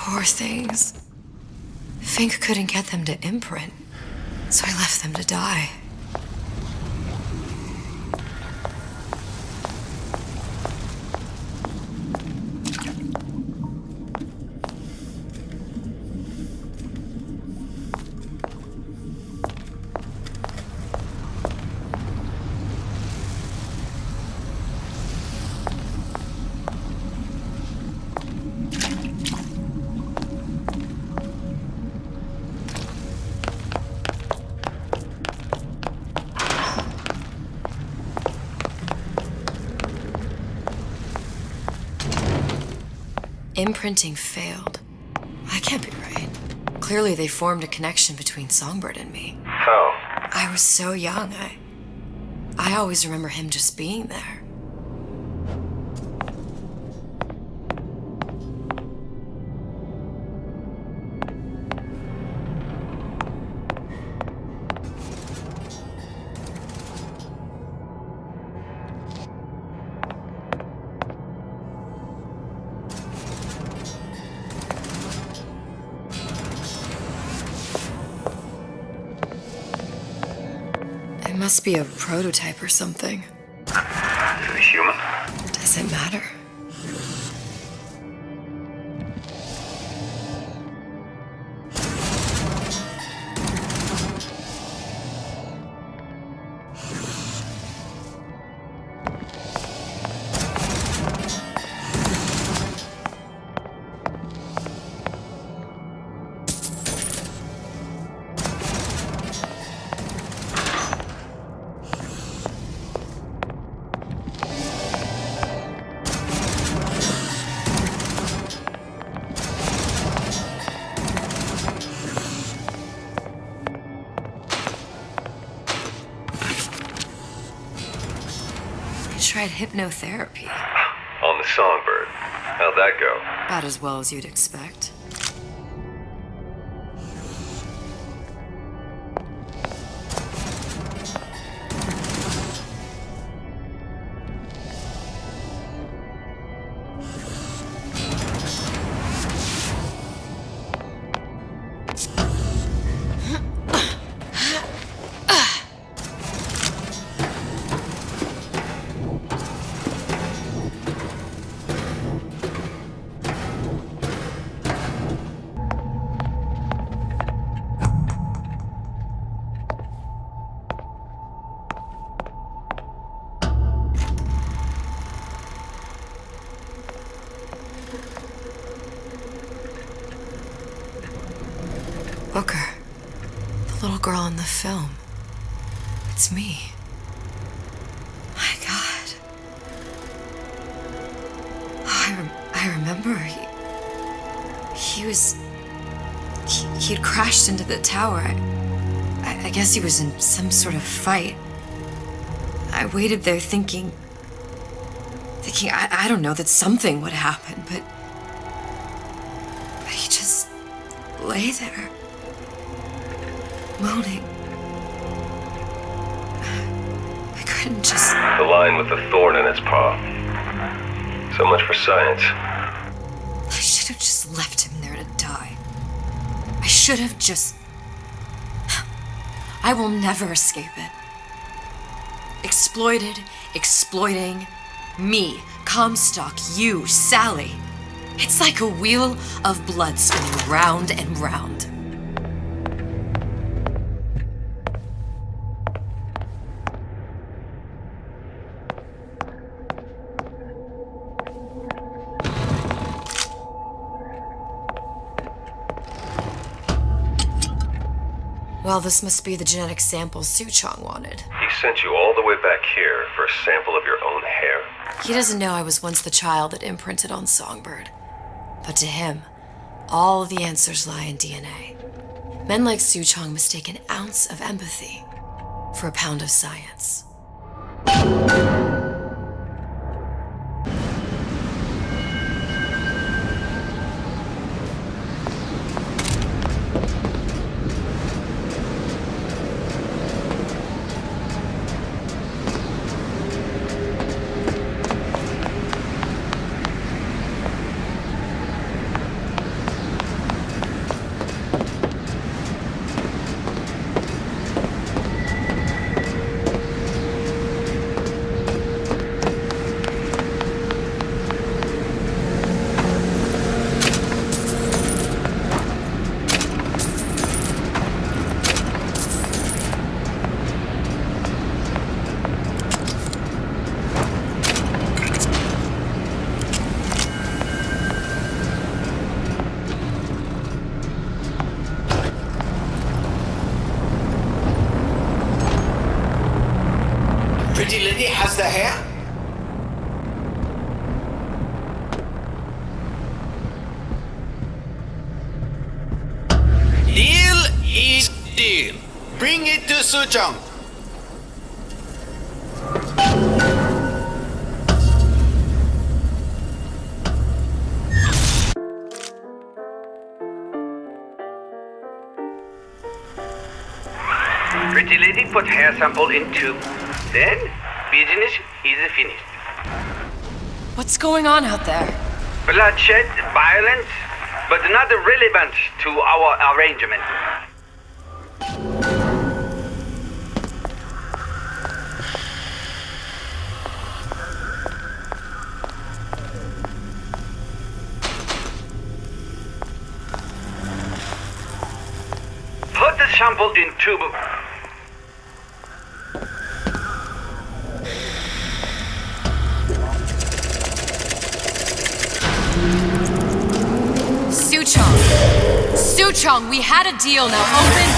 Poor things. Fink couldn't get them to imprint, so I left them to die. Imprinting failed. That can't be right. Clearly they formed a connection between Songbird and me. How? I was so young, I always remember him just being there. It must be a prototype or something. Is it human? Does it matter? I tried hypnotherapy. On the Songbird. How'd that go? About as well as you'd expect. Booker, the little girl in the film. It's me. My God. Oh, I remember. He'd crashed into the tower. I guess he was in some sort of fight. I waited there thinking, I don't know, that something would happen, but he just lay there. Moaning. I couldn't just... The lion with the thorn in its paw. So much for science. I should have just left him there to die. I should have just... I will never escape it. Exploited, exploiting, me, Comstock, you, Sally. It's like a wheel of blood spinning round and round. Well, this must be the genetic sample Suchong wanted. He sent you all the way back here for a sample of your own hair? He doesn't know I was once the child that imprinted on Songbird. But to him, all the answers lie in DNA. Men like Suchong mistake an ounce of empathy for a pound of science. daher? Deal is deal. Bring it to Suchong. Pretty lady put hair sample in tube. Then, business is finished. What's going on out there? Bloodshed, violence, but not relevant to our arrangement. Put the sample in tube. Suchong, we had a deal, now open.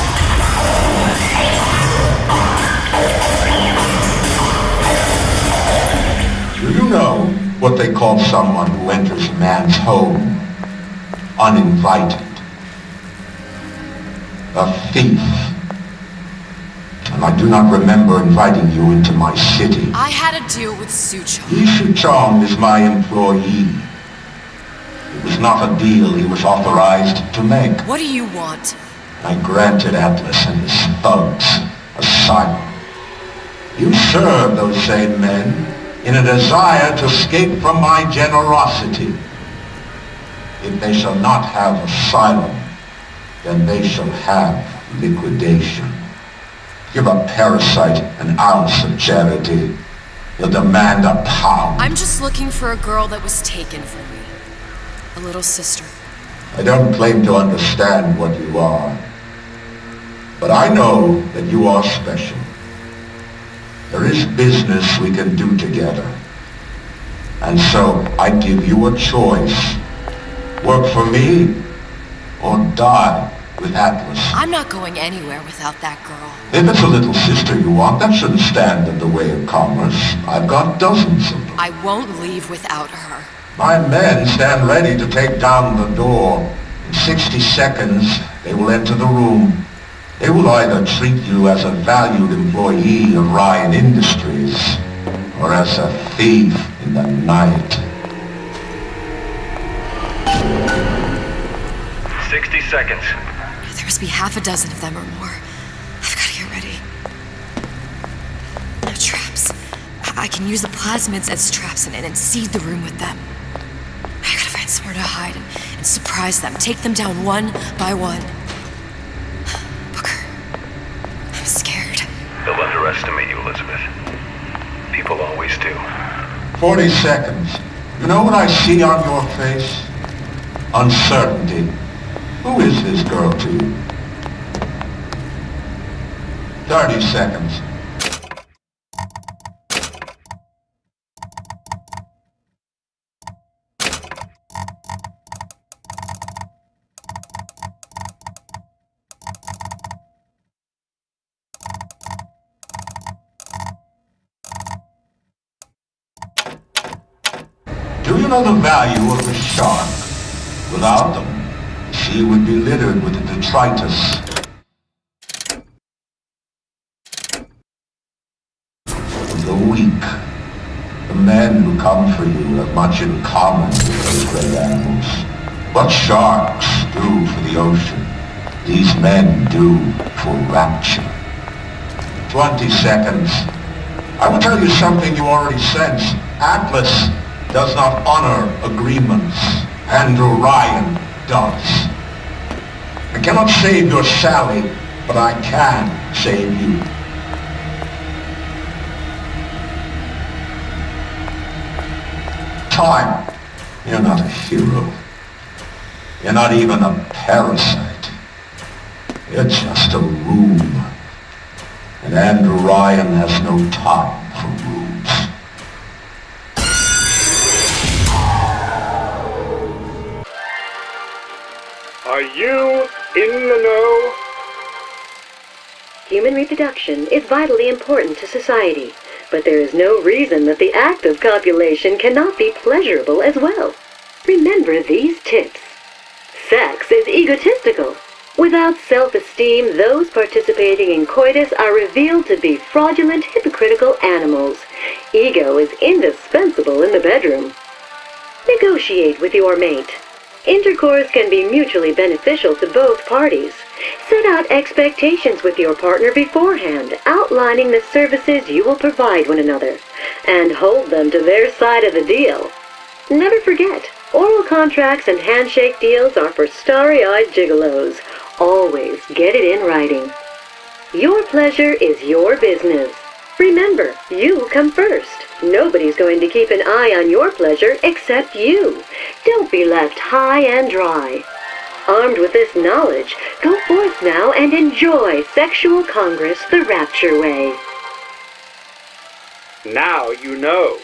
Do you know what they call someone who enters a man's home uninvited? A thief. And I do not remember inviting you into my city. I had a deal with Suchong. Yi Suchong is my employee. It was not a deal he was authorized to make. What do you want? I granted Atlas and his thugs asylum. You serve those same men in a desire to escape from my generosity. If they shall not have asylum, then they shall have liquidation. Give a parasite an ounce of charity. He'll demand a pound. I'm just looking for a girl that was taken from me. A little sister. I don't claim to understand what you are, but I know that you are special. There is business we can do together. And so I give you a choice. Work for me or die with Atlas. I'm not going anywhere without that girl. If it's a little sister you want, that shouldn't stand in the way of commerce. I've got dozens of them. I won't leave without her. My men stand ready to take down the door. In 60 seconds, they will enter the room. They will either treat you as a valued employee of Ryan Industries, or as a thief in the night. 60 seconds. There must be half a dozen of them or more. I've got to get ready. No traps. I can use the plasmids as traps and seed the room with them. I gotta find somewhere to hide and surprise them. Take them down one by one. Booker, I'm scared. They'll underestimate you, Elizabeth. People always do. 40 seconds. You know what I see on your face? Uncertainty. Who is this girl to you? 30 seconds. Do you know the value of the shark? Without them, the sea would be littered with detritus. The weak, the men who come for you have much in common with those great animals. What sharks do for the ocean, these men do for rapture. 20 seconds. I will tell you something you already sense. Atlas does not honor agreements. Andrew Ryan does. I cannot save your Sally, but I can save you. Time. You're not a hero. You're not even a parasite. You're just a room. And Andrew Ryan has no time for rooms. Are you in the know? Human reproduction is vitally important to society. But there is no reason that the act of copulation cannot be pleasurable as well. Remember these tips. Sex is egotistical. Without self-esteem, those participating in coitus are revealed to be fraudulent, hypocritical animals. Ego is indispensable in the bedroom. Negotiate with your mate. Intercourse can be mutually beneficial to both parties. Set out expectations with your partner beforehand, outlining the services you will provide one another, and hold them to their side of the deal. Never forget, oral contracts and handshake deals are for starry-eyed gigolos. Always get it in writing. Your pleasure is your business. Remember, you come first. Nobody's going to keep an eye on your pleasure except you. Don't be left high and dry. Armed with this knowledge, go forth now and enjoy Sexual Congress the Rapture way. Now you know.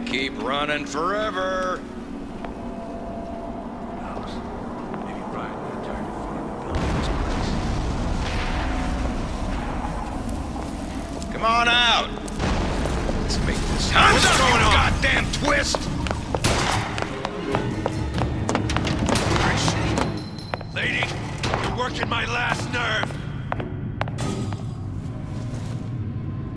Keep running forever. Come on out. Let's make this. What's going on? Goddamn twist. Lady, you're working my last nerve.